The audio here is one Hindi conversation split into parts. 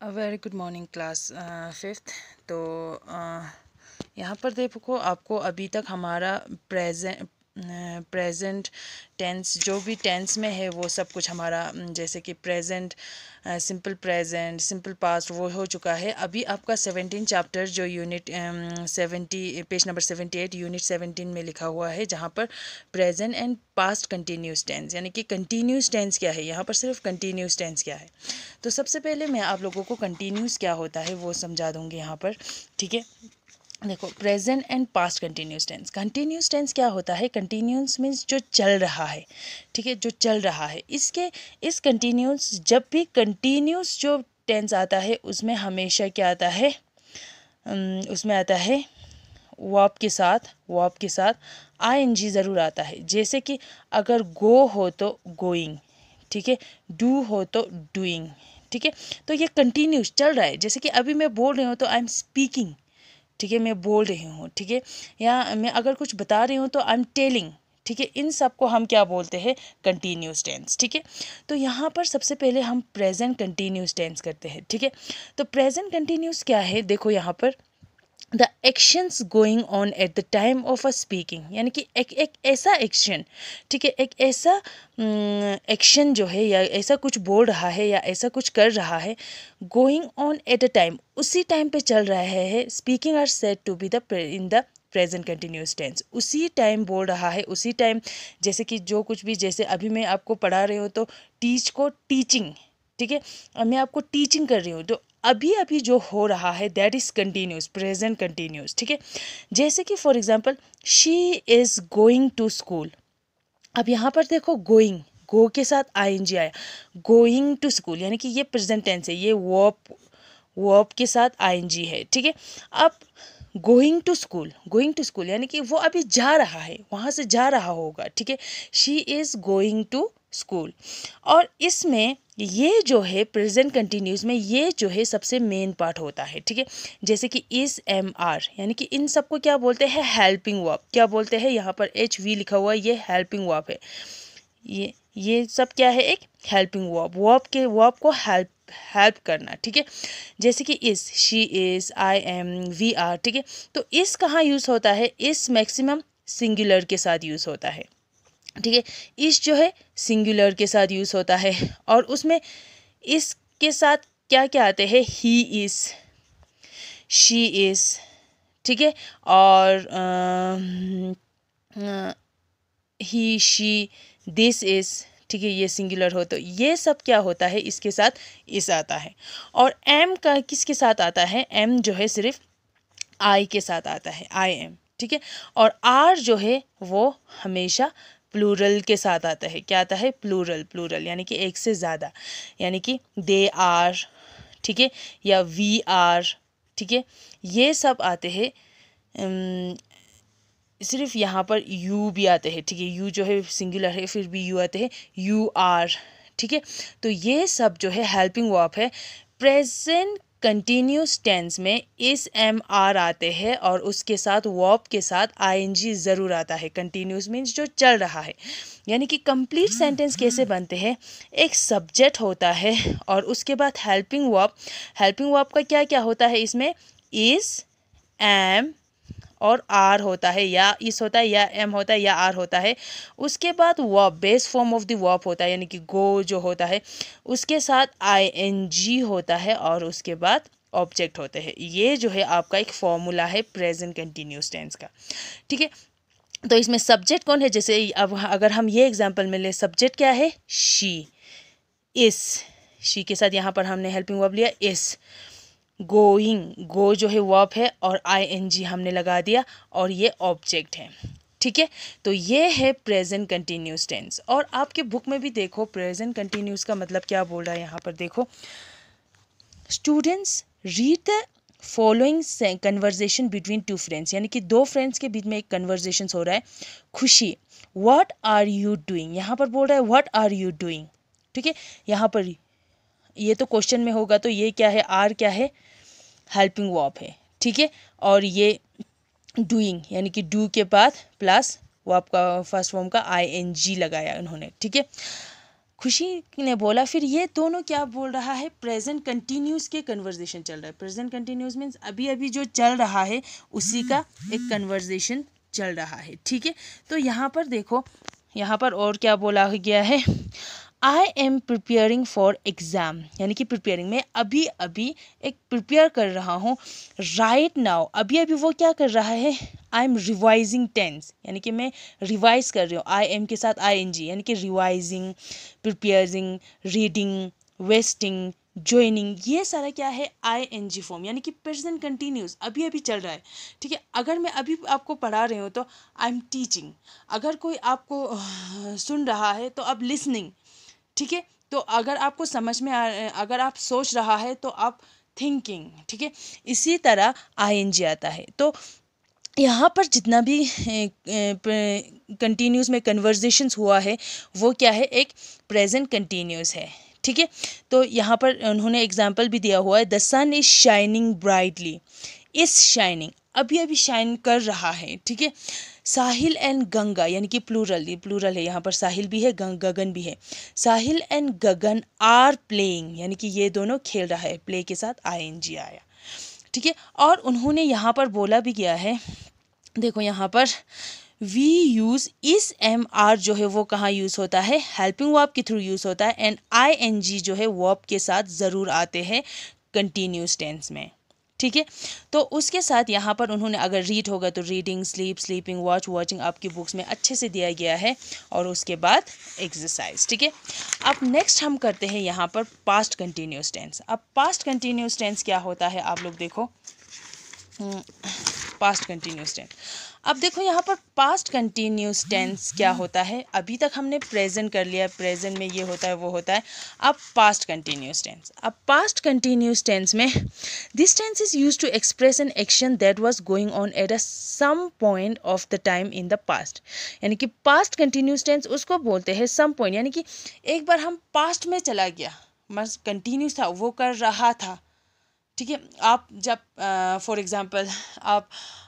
Very good morning class fifth. तो यहाँ पर देखो, आपको अभी तक हमारा प्रेजेंट टेंस जो भी टेंस में है वो सब कुछ हमारा जैसे कि present, simple present, simple past वो हो चुका है। अभी आपका 17 चैप्टर जो यूनिट 70 पेज नंबर 78 यूनिट 17 में लिखा हुआ है, जहाँ पर present and past continuous tense यानी कि कंटिन्यूस टेंस क्या है, यहाँ पर सिर्फ कंटिन्यूस टेंस क्या है। तो सबसे पहले मैं आप लोगों को कंटिन्यूस क्या होता है वो समझा दूंगी यहाँ पर। ठीक है, देखो, present and past continuous tense. Continuous tense क्या होता है? कंटिन्यूस मीन्स जो चल रहा है। ठीक है, जो चल रहा है। इस कंटिन्यूस, जब भी कंटिन्यूस जो टेंस आता है उसमें हमेशा क्या आता है? उसमें आता है वर्ब के साथ आईएनजी ज़रूर आता है। जैसे कि अगर गो हो तो गोइंग, ठीक है, डू हो तो डूइंग। ठीक है, तो ये कंटिन्यूस चल रहा है। जैसे कि अभी मैं बोल रही हूँ तो आई एम स्पीकिंग, ठीक है, मैं बोल रही हूँ। ठीक है, या मैं अगर कुछ बता रही हूँ तो आई एम टेलिंग। ठीक है, इन सब को हम क्या बोलते हैं? Continuous tense. ठीक है, तो यहाँ पर सबसे पहले हम प्रेजेंट कंटिन्यूस टेंस करते हैं। ठीक है, तो प्रेजेंट कंटिन्यूस क्या है? देखो यहाँ पर the actions going on at the time of a speaking, यानी कि एक ऐसा एक्शन, ठीक है, एक ऐसा एक्शन जो है या ऐसा कुछ बोल रहा है या ऐसा कुछ कर रहा है, going on at a time, उसी टाइम पे चल रहा है। Speaking are said to be the in the present continuous tense. उसी टाइम बोल रहा है, उसी टाइम, जैसे कि जो कुछ भी, जैसे अभी मैं आपको पढ़ा रही हूँ तो टीच को टीचिंग, ठीक है, और मैं आपको टीचिंग कर रही हूँ तो अभी अभी जो हो रहा है that is continuous, present continuous. ठीक है, जैसे कि for example she is going to school. अब यहाँ पर देखो, गोइंग, गो के साथ आईएनजी आया, गोइंग टू स्कूल, यानी कि ये प्रेजेंट टेंस है, ये वर्ब के साथ आईएनजी है। ठीक है, अब गोइंग टू स्कूल यानी कि वो अभी जा रहा है, वहाँ से जा रहा होगा। ठीक है, she is going to school. और इसमें ये जो है प्रेजेंट कंटिन्यूस में ये जो है सबसे मेन पार्ट होता है। ठीक है, जैसे कि इस एम आर, यानी कि इन सबको क्या बोलते हैं? Helping verb. क्या बोलते हैं? यहाँ पर एच वी लिखा हुआ है, ये हेल्पिंग वर्ब है। ये सब क्या है? एक हेल्पिंग वर्ब को हेल्प करना। ठीक है, जैसे कि इस, she is, I am, we are. ठीक है, तो इस कहाँ यूज़ होता है? इस मैक्सिमम सिंगुलर के साथ यूज़ होता है। ठीक है, इस जो है सिंगुलर के साथ यूज़ होता है। और उसमें इसके साथ क्या क्या आते हैं? ही इज़, शी इज़, ठीक है, और ही, शी, दिस इज़। ठीक है, ये सिंगुलर हो तो ये सब क्या होता है? इसके साथ इस आता है। और एम का किसके साथ आता है? एम जो है सिर्फ आई के साथ आता है, आई एम। ठीक है, और आर जो है वो हमेशा प्लूरल के साथ आता है। क्या आता है? प्लूरल यानी कि एक से ज़्यादा, यानी कि दे आर, ठीक है, या वी आर। ठीक है, ये सब आते हैं। सिर्फ यहाँ पर यू भी आते हैं। ठीक है, यू जो है सिंगुलर है, फिर भी यू आते हैं, यू आर। ठीक है, तो ये सब जो है हेल्पिंग वर्ब है। प्रेजेंट कंटिन्यूस टेंस में इस एम आर आते हैं और उसके साथ वर्ब के साथ आईएनजी ज़रूर आता है। कंटिन्यूस मीन्स जो चल रहा है, यानी कि कंप्लीट सेंटेंस कैसे बनते हैं? एक सब्जेक्ट होता है और उसके बाद हेल्पिंग वर्ब का क्या क्या होता है इसमें? इस, एम और आर होता है, या इस होता है, या एम होता है, या आर होता है। उसके बाद verb, base form of the verb होता है, यानी कि गो जो होता है उसके साथ आईएनजी होता है और उसके बाद ऑब्जेक्ट होते हैं। ये जो है आपका एक फॉर्मूला है प्रेजेंट कंटिन्यूस टेंस का। ठीक है, तो इसमें सब्जेक्ट कौन है? जैसे अब अगर हम ये एग्जांपल में ले, सब्जेक्ट क्या है? शी, इस, शी के साथ यहाँ पर हमने हेल्पिंग वर्ब लिया इस। गोइंग, गो जो है वर्ब है और आईएनजी हमने लगा दिया और ये ऑब्जेक्ट है। ठीक है, तो ये है प्रेजेंट कंटिन्यूस टेंस। और आपके बुक में भी देखो प्रेजेंट कंटिन्यूस का मतलब क्या बोल रहा है। यहाँ पर देखो, students read the following conversation between two friends, यानी कि दो फ्रेंड्स के बीच में एक कन्वर्जेशन हो रहा है। खुशी, व्हाट आर यू डूइंग, यहाँ पर बोल रहा है व्हाट आर यू डूइंग। ठीक है, यहाँ पर ये तो क्वेश्चन में होगा तो ये क्या है? आर क्या है? हेल्पिंग वर्ब है। ठीक है, और ये डूइंग, यानी कि डू के बाद प्लस वर्ब का फर्स्ट फॉर्म का आईएनजी लगाया उन्होंने। ठीक है, खुशी ने बोला। फिर ये दोनों क्या बोल रहा है, प्रेजेंट कंटिन्यूस के कन्वर्जेशन चल रहा है। प्रेजेंट कंटिन्यूस मीन्स अभी अभी जो चल रहा है उसी का एक कन्वर्जेशन चल रहा है, ठीक है। तो यहाँ पर देखो, यहाँ पर और क्या बोला गया है, I am preparing for exam, यानी कि प्रिपेयरिंग, मैं अभी अभी एक प्रिपेयर कर रहा हूँ। राइट नाउ, अभी अभी वो क्या कर रहा है, आई एम रिवाइजिंग टेंस, यानी कि मैं रिवाइज कर रही हूँ। आई एम के साथ आई एन जी, यानी कि revising, preparing, reading, wasting, joining, ये सारा क्या है, आई एन जी फॉर्म, यानी कि प्रेजेंट कंटिन्यूस, अभी अभी चल रहा है, ठीक है। अगर मैं अभी आपको पढ़ा रही हूँ तो आई एम टीचिंग, अगर कोई आपको सुन रहा है तो अब लिसनिंग, ठीक है। तो अगर आपको समझ में अगर आप सोच रहा है तो आप थिंकिंग, ठीक है। इसी तरह आई एन जी आता है। तो यहाँ पर जितना भी कंटिन्यूस में कन्वर्जेशंस हुआ है वो क्या है, एक प्रेजेंट कंटिन्यूस है, ठीक है। तो यहाँ पर उन्होंने एग्जाम्पल भी दिया हुआ है, the sun is shining brightly, is shining, अभी अभी शाइन कर रहा है, ठीक है। साहिल एंड गंगा, यानी कि प्लूरल है यहाँ पर, साहिल भी है, गगन भी है। साहिल एंड गगन आर प्लेइंग, यानी कि ये दोनों खेल रहा है, प्ले के साथ आई एन जी आया, ठीक है। और उन्होंने यहाँ पर बोला भी गया है, देखो यहाँ पर वी यूज़, इस एम आर जो है वो कहाँ यूज़ होता है, हेल्पिंग वर्ब के थ्रू यूज़ होता है। एंड आई एन जी जो है वर्ब के साथ ज़रूर आते हैं कंटिन्यूस टेंस में, ठीक है। तो उसके साथ यहाँ पर उन्होंने अगर रीड होगा तो reading, sleep, sleeping, watch, watching आपकी बुक्स में अच्छे से दिया गया है। और उसके बाद एक्सरसाइज, ठीक है। अब नेक्स्ट हम करते हैं यहाँ पर पास्ट कंटिन्यूस टेंस। अब पास्ट कंटिन्यूस टेंस क्या होता है, आप लोग देखो, पास्ट कंटिन्यूस टेंस। अब देखो यहाँ पर पास्ट कंटिन्यूस टेंस क्या होता है, अभी तक हमने प्रेजेंट कर लिया, प्रेजेंट में ये होता है वो होता है। अब पास्ट कंटिन्यूस टेंस, अब पास्ट कंटिन्यूस टेंस में this tense is used to express an action that was going on at a some point of the time in the past, यानी कि पास्ट कंटिन्यूस टेंस उसको बोलते हैं सम पॉइंट, यानी कि एक बार हम पास्ट में चला गया, मस कंटिन्यूस था, वो कर रहा था, ठीक है। आप जब फॉर एग्ज़ाम्पल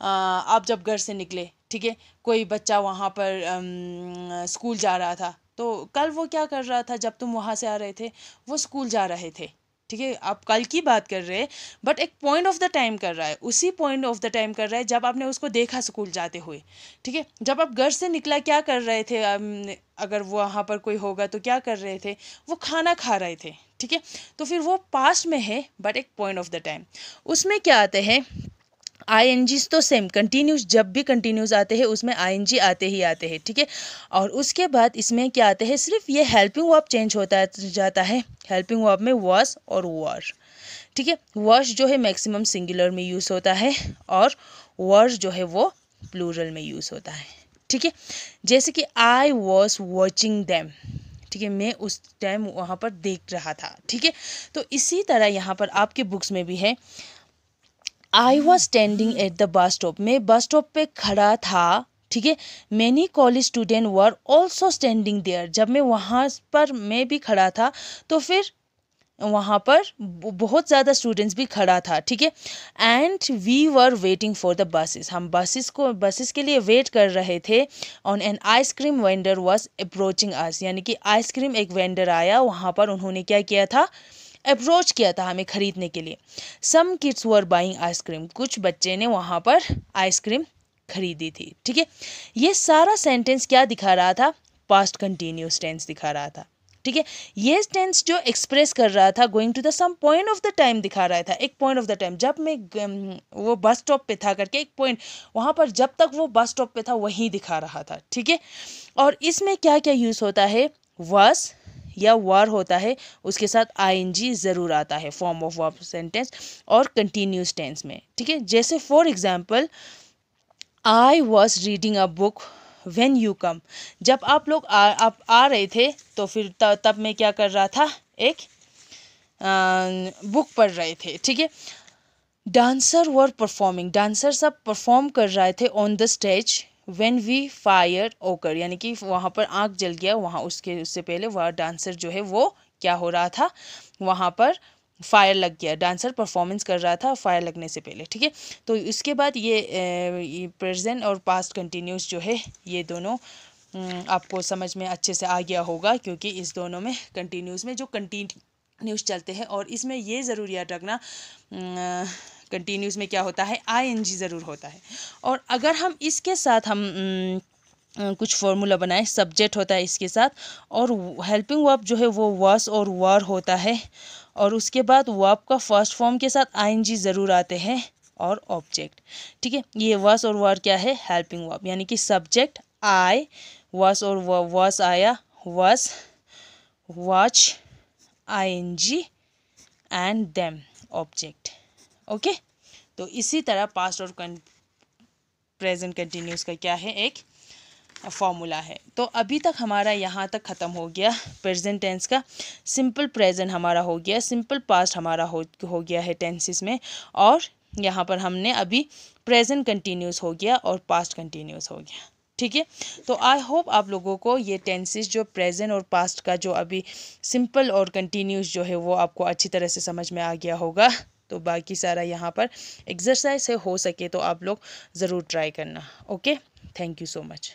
आप जब घर से निकले, ठीक है, कोई बच्चा वहाँ पर स्कूल जा रहा था, तो कल वो क्या कर रहा था, जब तुम वहाँ से आ रहे थे वो स्कूल जा रहे थे, ठीक है। आप कल की बात कर रहे हैं, बट एक पॉइंट ऑफ द टाइम कर रहा है, उसी पॉइंट ऑफ द टाइम कर रहा है जब आपने उसको देखा स्कूल जाते हुए, ठीक है। जब आप घर से निकला क्या कर रहे थे, अगर वो वहाँ पर कोई होगा तो क्या कर रहे थे, वो खाना खा रहे थे, ठीक है। तो फिर वो पास्ट में है बट एक पॉइंट ऑफ द टाइम। उसमें क्या आते हैं, आई एन जीज तो सेम कंटिन्यूस, जब भी कंटिन्यूस आते हैं उसमें आई एन जी आते ही आते हैं, ठीक है। और उसके बाद इसमें क्या आते हैं, सिर्फ ये हेल्पिंग वर्ब चेंज होता जाता है, हेल्पिंग वर्ब में वॉज और वर, ठीक है। वॉश जो है मैक्सिमम सिंगुलर में यूज़ होता है और वर जो है वो प्लूरल में यूज़ होता है, ठीक है। जैसे कि आई वॉज वॉचिंग दैम, ठीक है, मैं उस टाइम वहाँ पर देख रहा था, ठीक है। तो इसी तरह यहाँ पर आपके बुक्स में भी है, I was standing at the bus stop, मैं बस स्टॉप पे खड़ा था, ठीक है। Many college student were also standing there, जब मैं वहाँ पर मैं भी खड़ा था तो फिर वहाँ पर बहुत ज़्यादा स्टूडेंट्स भी खड़ा था, ठीक है। And we were waiting for the buses, हम बसेस के लिए वेट कर रहे थे। On an ice cream vendor was approaching us, यानी कि आइसक्रीम एक वेंडर आया, वहाँ पर उन्होंने क्या किया था, अप्रोच किया था हमें ख़रीदने के लिए। Some kids were buying ice cream, कुछ बच्चे ने वहाँ पर आइसक्रीम खरीदी थी, ठीक है। ये सारा सेंटेंस क्या दिखा रहा था, पास्ट कंटिन्यूस टेंस दिखा रहा था, ठीक है। ये टेंस जो एक्सप्रेस कर रहा था going to the some point of the time दिखा रहा था, एक पॉइंट ऑफ द टाइम, जब मैं वो बस स्टॉप पे था करके एक पॉइंट, वहाँ पर जब तक वो बस स्टॉप पे था वहीं दिखा रहा था, ठीक है। और इसमें क्या क्या यूज़ होता है, वॉज या वर होता है, उसके साथ आई एन जी ज़रूर आता है फॉर्म ऑफ वर्ब सेंटेंस और कंटिन्यूस टेंस में, ठीक है। जैसे for example I was reading a book when you come, जब आप लोग आप आ रहे थे तो फिर तब मैं क्या कर रहा था, एक बुक पढ़ रहे थे, ठीक है। डांसर वर परफॉर्मिंग, डांसर सब परफॉर्म कर रहे थे on the stage when we fire occur, यानी कि वहाँ पर आग जल गया, वहाँ उससे पहले वह डांसर जो है वो क्या हो रहा था, वहाँ पर फायर लग गया, डांसर परफॉर्मेंस कर रहा था फायर लगने से पहले, ठीक है। तो इसके बाद ये प्रेजेंट और पास्ट कंटिन्यूस जो है ये दोनों आपको समझ में अच्छे से आ गया होगा, क्योंकि इस दोनों में कंटिन्यूस में जो कंटिन्यूस चलते हैं, और इसमें ये ज़रूर याद रखना कंटिन्यूस में क्या होता है, आईएनजी ज़रूर होता है। और अगर हम इसके साथ हम कुछ फार्मूला बनाए, सब्जेक्ट होता है इसके साथ, और हेल्पिंग वर्ब जो है वो वाज और वर होता है, और उसके बाद वर्ब का फर्स्ट फॉर्म के साथ आईएनजी ज़रूर आते हैं और ऑब्जेक्ट। ठीक है, ये वाज और वर क्या है, हेल्पिंग वर्ब, यानी कि सब्जेक्ट आई, वाज और वाज आया, was, watch, ING and them object. Okay, तो इसी तरह पास्ट और प्रेजेंट कंटिन्यूस का क्या है, एक फॉर्मूला है। तो अभी तक हमारा यहाँ तक ख़त्म हो गया प्रेजेंट टेंस का। सिंपल प्रेजेंट हमारा हो गया, सिंपल पास्ट हमारा हो गया है टेंसेस में, और यहाँ पर हमने अभी प्रेजेंट कंटिन्यूस हो गया और पास्ट कंटिन्यूस हो गया। ठीक है, तो आई होप आप लोगों को ये टेंसेस जो प्रेजेंट और पास्ट का जो अभी सिंपल और कंटिन्यूस जो है वो आपको अच्छी तरह से समझ में आ गया होगा। तो बाकी सारा यहाँ पर एक्सरसाइज है, हो सके तो आप लोग ज़रूर ट्राई करना। Okay, thank you so much.